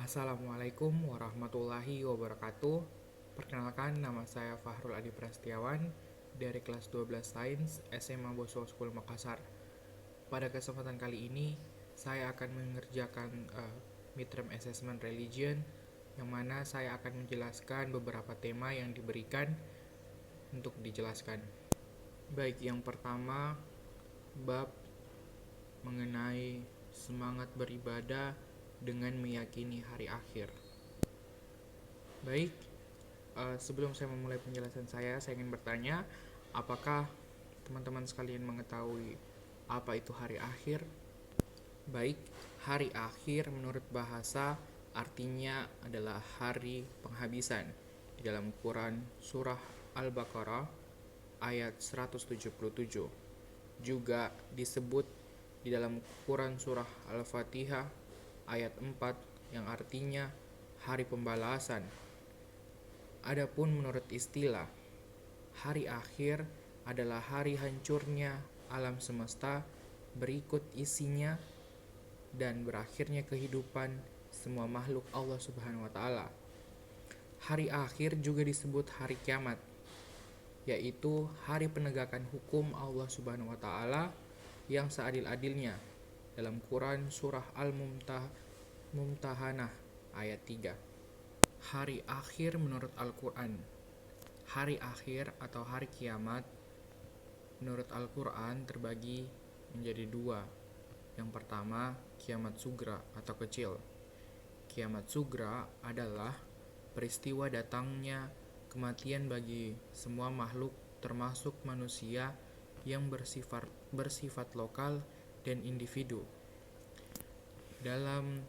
Assalamualaikum warahmatullahi wabarakatuh. Perkenalkan, nama saya Fahrul Adi Prastiawan dari kelas 12 Sains SMA Boswo School Makassar. Pada kesempatan kali ini, saya akan mengerjakan midterm assessment religion, yang mana saya akan menjelaskan beberapa tema yang diberikan untuk dijelaskan. Baik, yang pertama, bab mengenai semangat beribadah dengan meyakini hari akhir. Baik, sebelum saya memulai penjelasan saya ingin bertanya, apakah teman-teman sekalian mengetahui apa itu hari akhir? Baik, hari akhir menurut bahasa artinya adalah hari penghabisan. Di dalam Quran surah Al-Baqarah ayat 177. Juga disebut di dalam Quran surah Al-Fatihah ayat 4 yang artinya hari pembalasan. Adapun menurut istilah, hari akhir adalah hari hancurnya alam semesta berikut isinya dan berakhirnya kehidupan semua makhluk Allah Subhanahu wa taala. Hari akhir juga disebut hari kiamat, yaitu hari penegakan hukum Allah Subhanahu wa taala yang seadil-adilnya dalam Quran surah Al-Mumtahanah ayat 3. Hari akhir menurut Al-Quran. Hari akhir atau hari kiamat menurut Al-Quran terbagi menjadi dua. Yang pertama, kiamat sugra atau kecil. Kiamat sugra adalah peristiwa datangnya kematian bagi semua makhluk termasuk manusia yang bersifat lokal dan individu. Dalam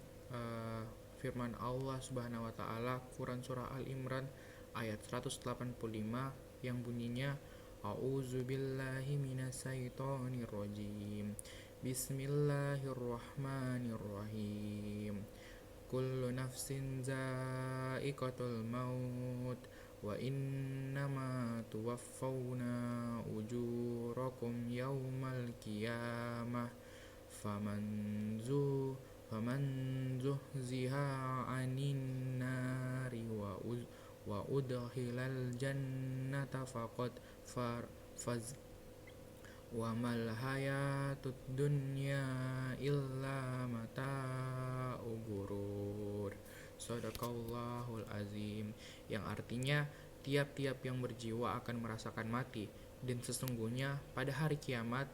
firman Allah Subhanahu wa taala Quran surah Al-Imran ayat 185 yang bunyinya A'udzubillahi minasyaitonirrajim. Bismillahirrahmanirrahim. Kullu nafsin za'iqatul maut wa innama tuwaffawna ujurakum yaumal qiyamah faman zuhziha 'anil nari wa udkhilal jannata faqad faz wa mal hayatud dunya illa mata'ul ghurur. Shadaqallahul azim, yang artinya tiap-tiap yang berjiwa akan merasakan mati, dan sesungguhnya pada hari kiamat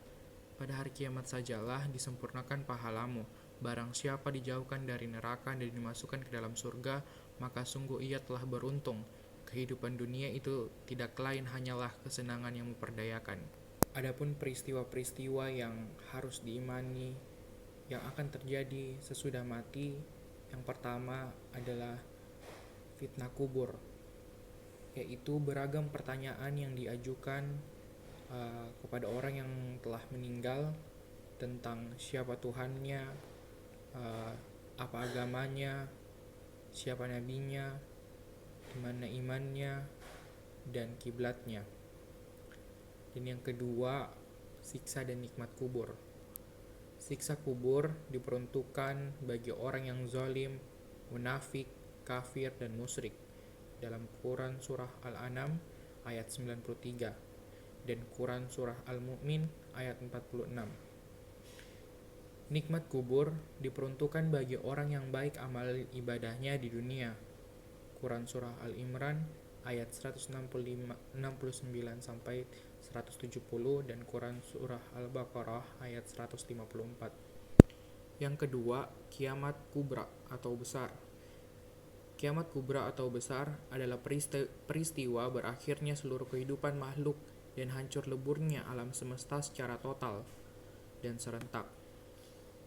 sajalah disempurnakan pahalamu. Barang siapa dijauhkan dari neraka dan dimasukkan ke dalam surga, maka sungguh ia telah beruntung. Kehidupan dunia itu tidak lain hanyalah kesenangan yang memperdayakan. Adapun peristiwa-peristiwa yang harus diimani yang akan terjadi sesudah mati, yang pertama adalah fitnah kubur, yaitu beragam pertanyaan yang diajukan kepada orang yang telah meninggal tentang siapa Tuhannya, apa agamanya, siapa nabinya, di mana imannya, dan kiblatnya. Dan yang kedua, siksa dan nikmat kubur. Siksa kubur diperuntukkan bagi orang yang zalim, munafik, kafir, dan musyrik dalam Quran surah Al-An'am ayat 93 dan Quran surah Al-Mu'min ayat 46. Nikmat kubur diperuntukkan bagi orang yang baik amal ibadahnya di dunia. Quran surah Al-Imran ayat 169 sampai 170 dan Quran surah Al-Baqarah ayat 154. Yang kedua, kiamat kubra atau besar. Kiamat kubra atau besar adalah peristiwa berakhirnya seluruh kehidupan makhluk dan hancur leburnya alam semesta secara total dan serentak.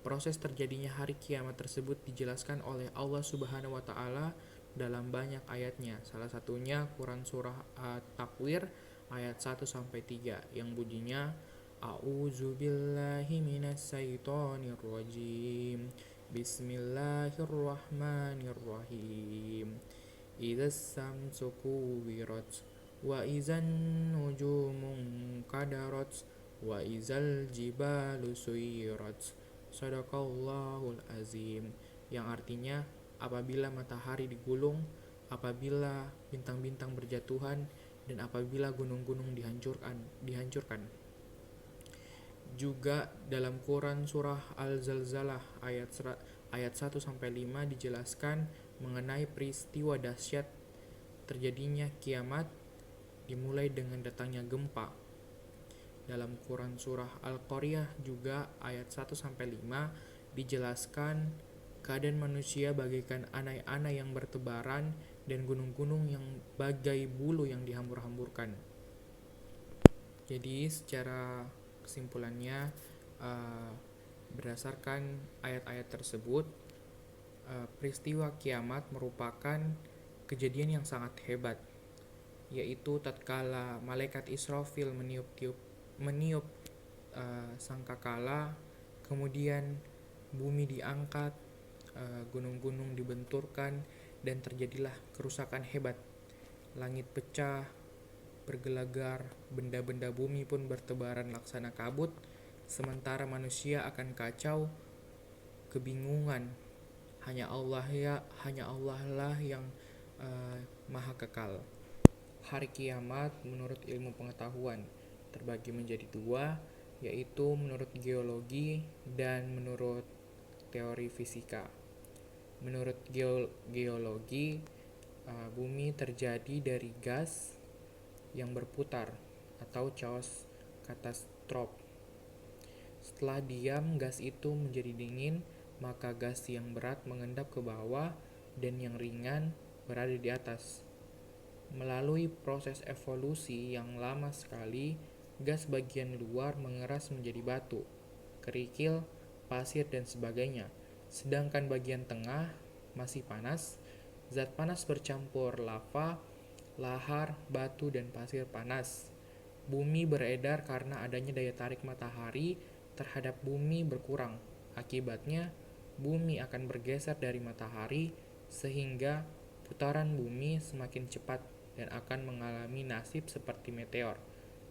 Proses terjadinya hari kiamat tersebut dijelaskan oleh Allah Subhanahu wa taala dalam banyak ayatnya. Salah satunya Quran surah At-Takwir ayat 1 sampai 3 yang bunyinya A'udzubillahi minasyaitonirrajim. Bismillahirrahmanirrahim. Idzas samsu kuwirat wa idzan nujumu kadarat wa idzal jibalu suyirat. Shadaqallahul azim, yang artinya apabila matahari digulung, apabila bintang-bintang berjatuhan, dan apabila gunung-gunung dihancurkan. Juga dalam Quran surah Al-Zalzalah ayat 1-5 dijelaskan mengenai peristiwa dahsyat terjadinya kiamat dimulai dengan datangnya gempa. Dalam Quran surah Al-Qaryah juga ayat 1-5 dijelaskan keadaan manusia bagaikan anai-anai yang bertebaran dan gunung-gunung yang bagai bulu yang dihambur-hamburkan. Jadi secara kesimpulannya, berdasarkan ayat-ayat tersebut, peristiwa kiamat merupakan kejadian yang sangat hebat, yaitu tatkala malaikat Israfil meniup sangkakala, kemudian bumi diangkat, gunung-gunung dibenturkan, dan terjadilah kerusakan hebat. Langit pecah, bergelegar, benda-benda bumi pun bertebaran laksana kabut, sementara manusia akan kacau, kebingungan. Hanya Allah lah yang maha kekal. Hari kiamat menurut ilmu pengetahuan terbagi menjadi dua, yaitu menurut geologi dan menurut teori fisika. Menurut geologi, bumi terjadi dari gas yang berputar atau chaos katastrop. Setelah diam, gas itu menjadi dingin, maka gas yang berat mengendap ke bawah dan yang ringan berada di atas. Melalui proses evolusi yang lama sekali, gas bagian luar mengeras menjadi batu, kerikil, pasir, dan sebagainya. Sedangkan bagian tengah masih panas. Zat panas bercampur lava, lahar, batu, dan pasir panas. Bumi beredar karena adanya daya tarik matahari terhadap bumi berkurang. Akibatnya, bumi akan bergeser dari matahari sehingga putaran bumi semakin cepat dan akan mengalami nasib seperti meteor,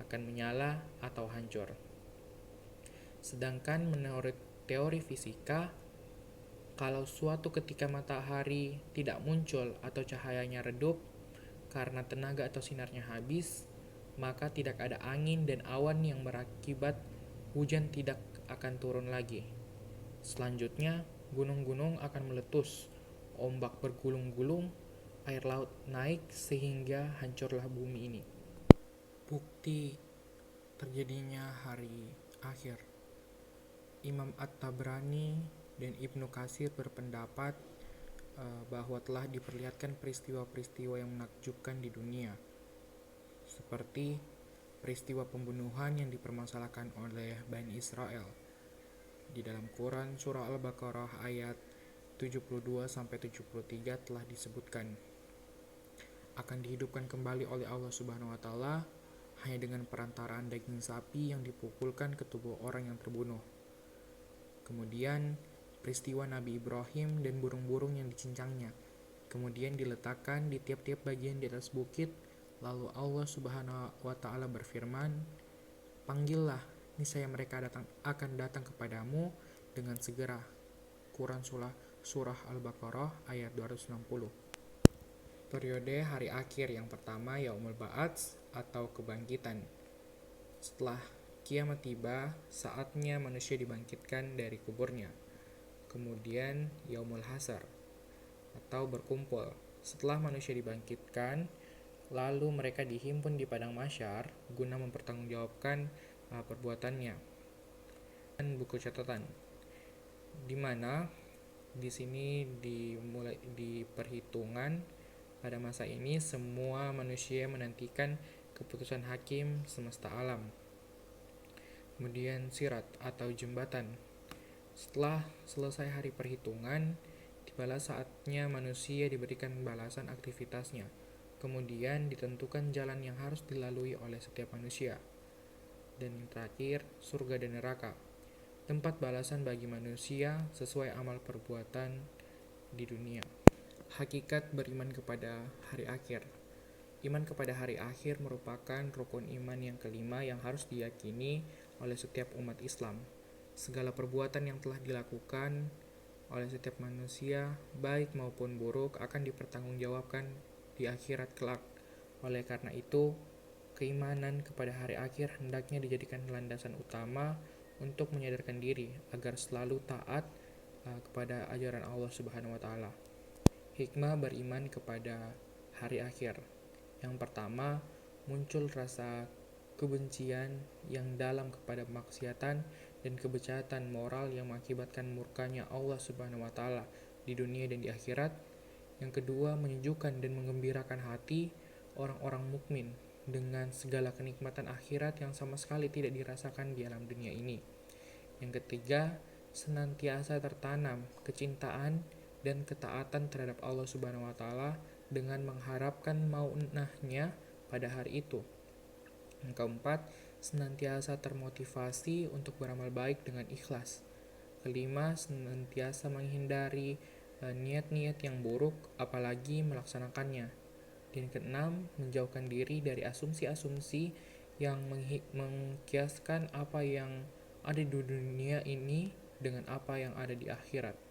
akan menyala atau hancur. Sedangkan menurut teori fisika, kalau suatu ketika matahari tidak muncul atau cahayanya redup karena tenaga atau sinarnya habis, maka tidak ada angin dan awan yang berakibat hujan tidak akan turun lagi. Selanjutnya, gunung-gunung akan meletus, ombak bergulung-gulung, air laut naik sehingga hancurlah bumi ini. Bukti terjadinya hari akhir. Imam At-Tabrani dan Ibnu Katsir berpendapat bahwa telah diperlihatkan peristiwa-peristiwa yang menakjubkan di dunia, seperti peristiwa pembunuhan yang dipermasalahkan oleh Bani Israel. Di dalam Quran surah Al-Baqarah ayat 72-73 telah disebutkan akan dihidupkan kembali oleh Allah Subhanahu wa taala hanya dengan perantaraan daging sapi yang dipukulkan ke tubuh orang yang terbunuh. Kemudian peristiwa Nabi Ibrahim dan burung-burung yang dicincangnya, kemudian diletakkan di tiap-tiap bagian di atas bukit. Lalu Allah Subhanahu wa taala berfirman, "Panggillah, niscaya mereka akan datang kepadamu dengan segera." Quran surah Al-Baqarah ayat 260. Periode hari akhir yang pertama Yaumul Ba'ats atau kebangkitan. Setelah kiamat tiba, saatnya manusia dibangkitkan dari kuburnya. Kemudian Yaumul Hasar atau berkumpul. Setelah manusia dibangkitkan, lalu mereka dihimpun di padang mahsyar guna mempertanggungjawabkan perbuatannya. Dan buku catatan, di mana di sini dimulai di perhitungan. Pada masa ini semua manusia menantikan keputusan hakim semesta alam. Kemudian sirat atau jembatan. Setelah selesai hari perhitungan, tibalah saatnya manusia diberikan balasan aktivitasnya. Kemudian ditentukan jalan yang harus dilalui oleh setiap manusia. Dan yang terakhir, surga dan neraka. Tempat balasan bagi manusia sesuai amal perbuatan di dunia. Hakikat beriman kepada hari akhir. Iman kepada hari akhir merupakan rukun iman yang kelima yang harus diyakini oleh setiap umat Islam. Segala perbuatan yang telah dilakukan oleh setiap manusia, baik maupun buruk, akan dipertanggungjawabkan di akhirat kelak. Oleh karena itu, keimanan kepada hari akhir hendaknya dijadikan landasan utama untuk menyadarkan diri agar selalu taat kepada ajaran Allah Subhanahu wa taala. Hikmah beriman kepada hari akhir. Yang pertama, muncul rasa kebencian yang dalam kepada maksiatan dan kebejatan moral yang mengakibatkan murkanya Allah Subhanahu wa taala di dunia dan di akhirat. Yang kedua, menyejukkan dan menggembirakan hati orang-orang mukmin dengan segala kenikmatan akhirat yang sama sekali tidak dirasakan di alam dunia ini. Yang ketiga, senantiasa tertanam kecintaan dan ketaatan terhadap Allah Subhanahu wa taala dengan mengharapkan maunahnya pada hari itu. Yang keempat, senantiasa termotivasi untuk beramal baik dengan ikhlas. Kelima, senantiasa menghindari niat-niat yang buruk apalagi melaksanakannya. Dan keenam, menjauhkan diri dari asumsi-asumsi yang mengkiaskan apa yang ada di dunia ini dengan apa yang ada di akhirat.